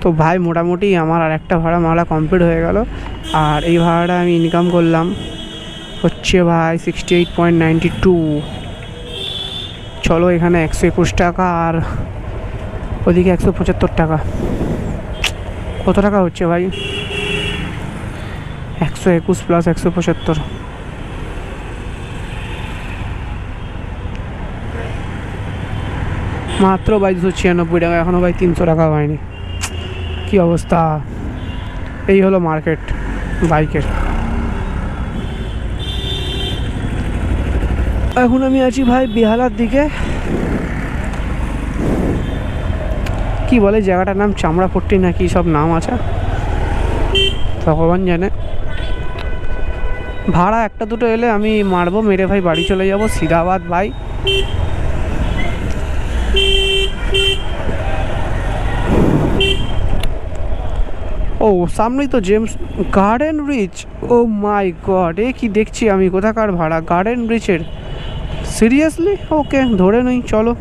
তো ভাই মোটামুটি আমার আর একটা ভাড়া মারা কমপ্লিট হয়ে গেল। আর এই ভাড়াটা আমি ইনকাম করলাম হচ্ছে ভাই 68.92। চলো এখানে 121 টাকা আর ওদিকে 175 টাকা, কত টাকা হচ্ছে ভাই? 121 প্লাস 175 মাত্র ভাই 296 টাকা। এখনও ভাই 300 টাকা হয়নি। কি অবস্থা! এই হলো মার্কেট বাইকের। এখন আমি আছি ভাই বেহালার দিকে। কি বলে জায়গাটার নাম? চামড়াপট্টি না কি সব নাম আছে, ভগবান জানে। ভাড়া একটা দুটো এলে আমি মারবো, মেরে ভাই বাড়ি চলে যাব সিদাবাদ ভাই। ও সামনেই তো জেমস গার্ডেন রিচ। ও মাই গড, এ কি দেখছি আমি! কোথাকার ভাড়া? গার্ডেন রিচের? সিরিয়াসলি? ওকে ধরে নই, চলো।